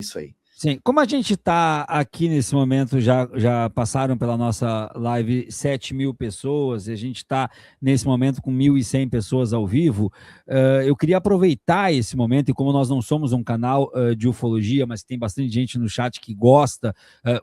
isso aí. Sim, como a gente está aqui nesse momento, já passaram pela nossa live 7.000 pessoas, e a gente está nesse momento com 1.100 pessoas ao vivo, eu queria aproveitar esse momento, e como nós não somos um canal de ufologia, mas tem bastante gente no chat que gosta,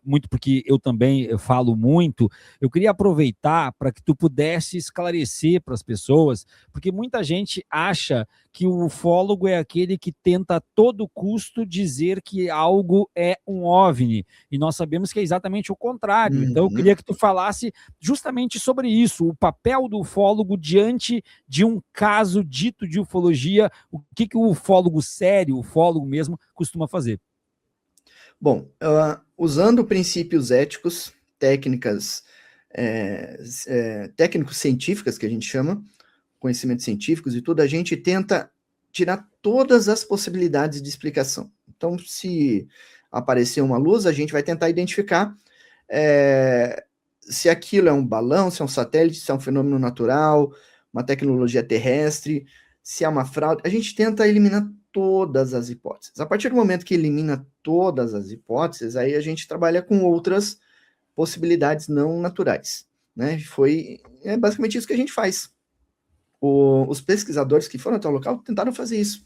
muito porque eu também falo muito, eu queria aproveitar para que tu pudesse esclarecer para as pessoas, porque muita gente acha que o ufólogo é aquele que tenta a todo custo dizer que algo é um OVNI, e nós sabemos que é exatamente o contrário. Então eu queria que tu falasse justamente sobre isso, o papel do ufólogo diante de um caso dito de ufologia, o que o ufólogo sério, o ufólogo mesmo, costuma fazer. Bom, usando princípios éticos, técnicas, técnicos científicas, que a gente chama, conhecimentos científicos e tudo, a gente tenta tirar todas as possibilidades de explicação. Então, se aparecer uma luz, a gente vai tentar identificar se aquilo é um balão, se é um satélite, se é um fenômeno natural, uma tecnologia terrestre, se é uma fraude. A gente tenta eliminar todas as hipóteses. A partir do momento que elimina todas as hipóteses, aí a gente trabalha com outras possibilidades não naturais, né? É basicamente isso que a gente faz. Os pesquisadores que foram até o local tentaram fazer isso,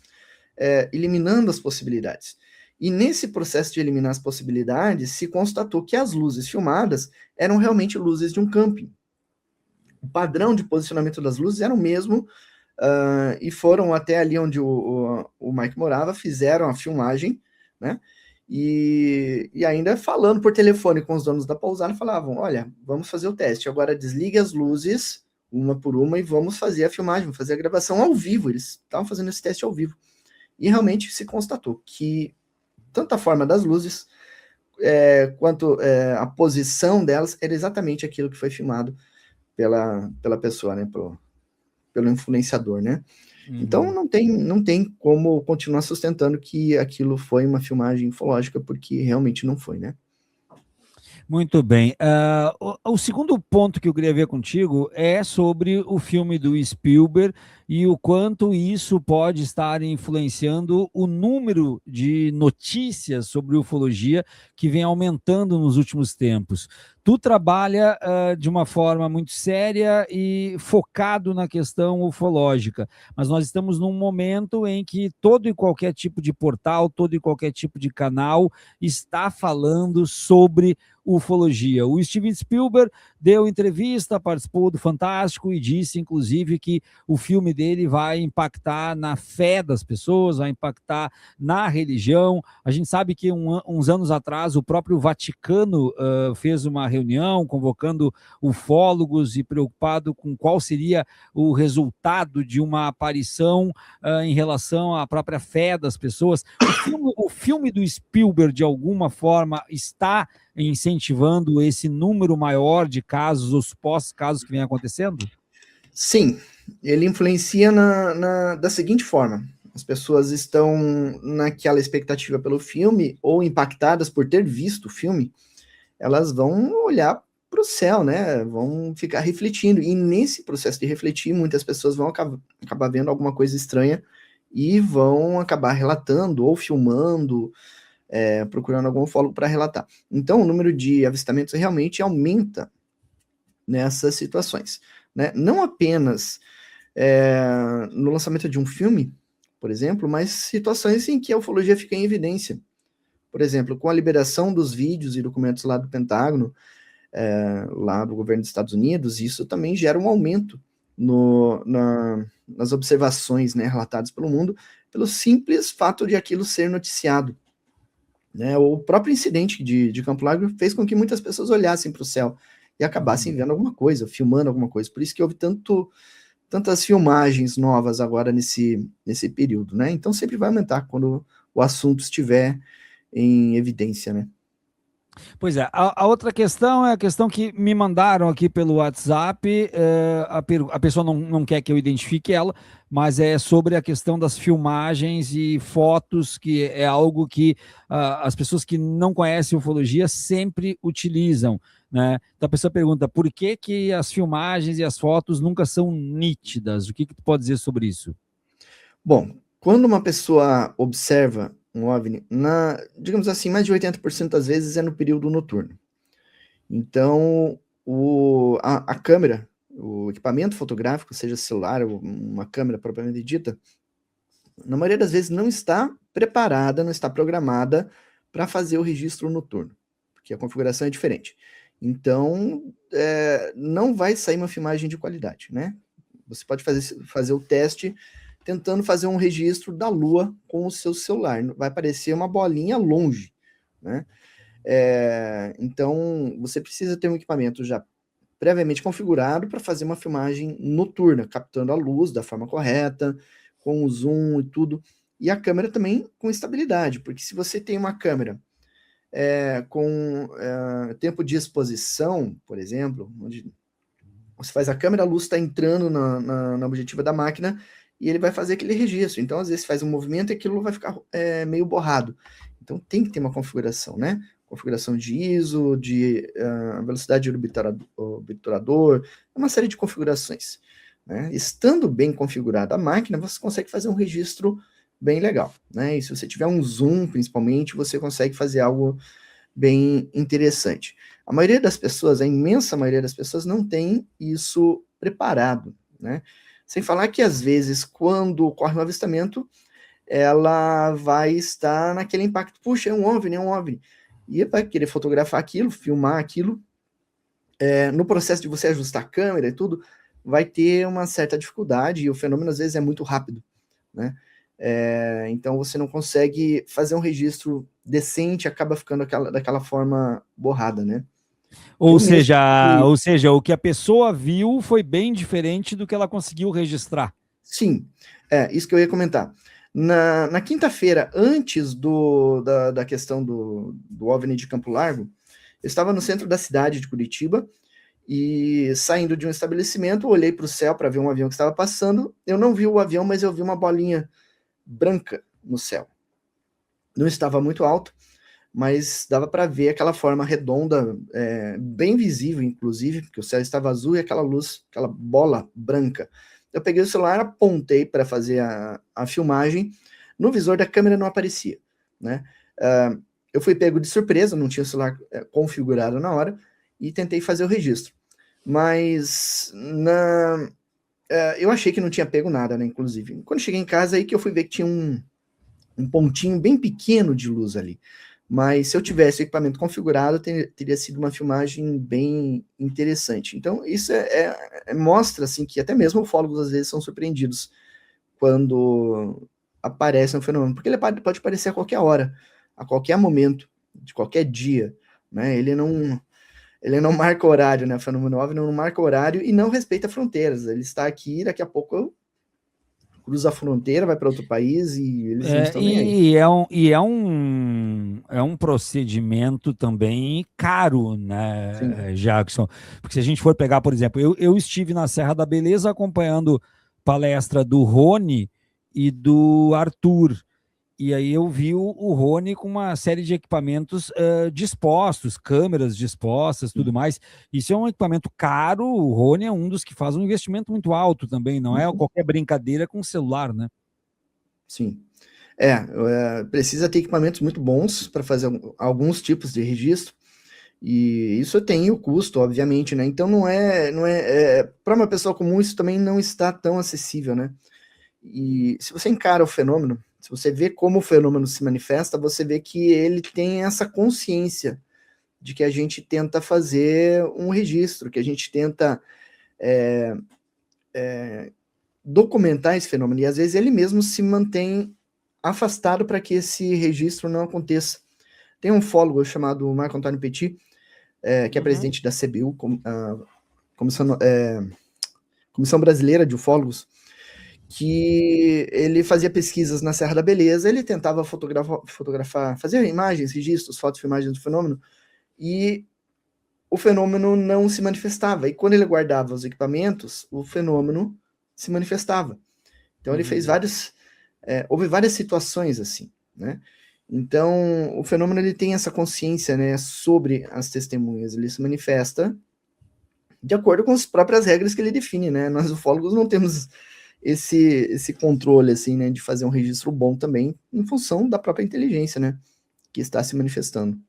eliminando as possibilidades. E nesse processo de eliminar as possibilidades, se constatou que as luzes filmadas eram realmente luzes de um camping. O padrão de posicionamento das luzes era o mesmo, e foram até ali onde o Mike morava, fizeram a filmagem, né? E ainda falando por telefone com os donos da pousada, falavam, olha, vamos fazer o teste, agora desligue as luzes, uma por uma, e vamos fazer a filmagem, vamos fazer a gravação ao vivo. Eles estavam fazendo esse teste ao vivo. E realmente se constatou que tanto a forma das luzes, quanto a posição delas, era exatamente aquilo que foi filmado pela pessoa, né, pelo influenciador, né? Então não tem como continuar sustentando que aquilo foi uma filmagem ufológica, porque realmente não foi, né? Muito bem. O segundo ponto que eu queria ver contigo é sobre o filme do Spielberg e o quanto isso pode estar influenciando o número de notícias sobre ufologia que vem aumentando nos últimos tempos. Tu trabalha de uma forma muito séria e focado na questão ufológica, mas nós estamos num momento em que todo e qualquer tipo de portal, todo e qualquer tipo de canal está falando sobre ufologia. O Steven Spielberg deu entrevista, participou do Fantástico e disse, inclusive, que o filme dele vai impactar na fé das pessoas, vai impactar na religião. A gente sabe que uns anos atrás o próprio Vaticano fez uma reunião convocando ufólogos e preocupado com qual seria o resultado de uma aparição em relação à própria fé das pessoas. O filme do Spielberg, de alguma forma, está incentivando esse número maior de casos, os pós-casos que vem acontecendo? Sim, ele influencia da seguinte forma: as pessoas estão naquela expectativa pelo filme, ou impactadas por ter visto o filme, elas vão olhar para o céu, né? Vão ficar refletindo, e nesse processo de refletir, muitas pessoas vão acabar vendo alguma coisa estranha e vão acabar relatando ou filmando, procurando algum ufólogo para relatar. Então, o número de avistamentos realmente aumenta nessas situações, né? Não apenas no lançamento de um filme, por exemplo, mas situações em que a ufologia fica em evidência. Por exemplo, com a liberação dos vídeos e documentos lá do Pentágono, lá do governo dos Estados Unidos, isso também gera um aumento nas observações, né, relatadas pelo mundo, pelo simples fato de aquilo ser noticiado. Né? O próprio incidente de Campo Largo fez com que muitas pessoas olhassem para o céu e acabassem vendo alguma coisa, filmando alguma coisa. Por isso que houve tantas filmagens novas agora nesse período, né? Então sempre vai aumentar quando o assunto estiver em evidência, né? Pois é, a outra questão é a questão que me mandaram aqui pelo WhatsApp, a pessoa não quer que eu identifique ela, mas é sobre a questão das filmagens e fotos, que é algo que as pessoas que não conhecem ufologia sempre utilizam, né? Então a pessoa pergunta, por que as filmagens e as fotos nunca são nítidas? O que tu pode dizer sobre isso? Bom, quando uma pessoa observa um OVNI, digamos assim, mais de 80% das vezes é no período noturno. Então, a câmera, o equipamento fotográfico, seja celular ou uma câmera propriamente dita, na maioria das vezes não está preparada, não está programada para fazer o registro noturno, porque a configuração é diferente. Então, não vai sair uma filmagem de qualidade, né? Você pode fazer o teste tentando fazer um registro da Lua com o seu celular. Vai parecer uma bolinha longe, né? Então, você precisa ter um equipamento já previamente configurado para fazer uma filmagem noturna, captando a luz da forma correta, com o zoom e tudo. E a câmera também com estabilidade, porque se você tem uma câmera com tempo de exposição, por exemplo, onde você faz a câmera, a luz está entrando na objetiva da máquina e ele vai fazer aquele registro. Então, às vezes, faz um movimento e aquilo vai ficar meio borrado. Então, tem que ter uma configuração, né? Configuração de ISO, de velocidade de obturador, uma série de configurações. Né? Estando bem configurada a máquina, você consegue fazer um registro bem legal. Né? E se você tiver um zoom, principalmente, você consegue fazer algo bem interessante. A maioria das pessoas, a imensa maioria das pessoas, não tem isso preparado, né? Sem falar que, às vezes, quando ocorre um avistamento, ela vai estar naquele impacto, puxa, é um OVNI, é um OVNI. E vai querer fotografar aquilo, filmar aquilo. No processo de você ajustar a câmera e tudo, vai ter uma certa dificuldade, e o fenômeno, às vezes, é muito rápido, né? Então você não consegue fazer um registro decente, acaba ficando daquela forma borrada, né? Ou Eu mesmo. seja, ou seja, o que a pessoa viu foi bem diferente do que ela conseguiu registrar. Sim, isso que eu ia comentar. Na quinta-feira, antes da questão do OVNI de Campo Largo, eu estava no centro da cidade de Curitiba e saindo de um estabelecimento, olhei para o céu para ver um avião que estava passando. Eu não vi o avião, mas eu vi uma bolinha branca no céu. Não estava muito alto, mas dava para ver aquela forma redonda, bem visível, inclusive, porque o céu estava azul e aquela luz, aquela bola branca. Eu peguei o celular, apontei para fazer a filmagem, no visor da câmera não aparecia, né? Eu fui pego de surpresa, não tinha o celular configurado na hora, e tentei fazer o registro. Mas eu achei que não tinha pego nada, né? Inclusive. Quando cheguei em casa, aí que eu fui ver que tinha um pontinho bem pequeno de luz ali. Mas se eu tivesse o equipamento configurado, teria sido uma filmagem bem interessante. Então, isso mostra assim, que até mesmo ufólogos às vezes são surpreendidos quando aparece um fenômeno, porque ele pode aparecer a qualquer hora, a qualquer momento, de qualquer dia. Né? Ele não marca horário, né? O fenômeno OVNI não marca horário e não respeita fronteiras. Ele está aqui, daqui a pouco cruza a fronteira, vai para outro país e eles não estão nem aí. É um procedimento também caro, Sim. né, Jackson? Porque se a gente for pegar, por exemplo, eu estive na Serra da Beleza acompanhando palestra do Rony e do Arthur. E aí eu vi o Rony com uma série de equipamentos dispostos, câmeras dispostas, tudo mais. Isso é um equipamento caro, o Rony é um dos que faz um investimento muito alto também, não é qualquer brincadeira com celular, né? Sim. Precisa ter equipamentos muito bons para fazer alguns tipos de registro, e isso tem o custo, obviamente, né? Então para uma pessoa comum isso também não está tão acessível, né? E se você encara o fenômeno, se você vê como o fenômeno se manifesta, você vê que ele tem essa consciência de que a gente tenta fazer um registro, que a gente tenta documentar esse fenômeno, e às vezes ele mesmo se mantém afastado para que esse registro não aconteça. Tem um ufólogo chamado Marco Antônio Petit, que é presidente da CBU, Comissão Brasileira de Ufólogos, que ele fazia pesquisas na Serra da Beleza, ele tentava fotografar, fazer imagens, registros, fotos, filmagens do fenômeno, e o fenômeno não se manifestava. E quando ele guardava os equipamentos, o fenômeno se manifestava. Então ele fez houve várias situações assim, né? Então o fenômeno ele tem essa consciência, né, sobre as testemunhas, ele se manifesta de acordo com as próprias regras que ele define, né? Nós ufólogos não temos esse controle, assim, né, de fazer um registro bom também, em função da própria inteligência, né, que está se manifestando.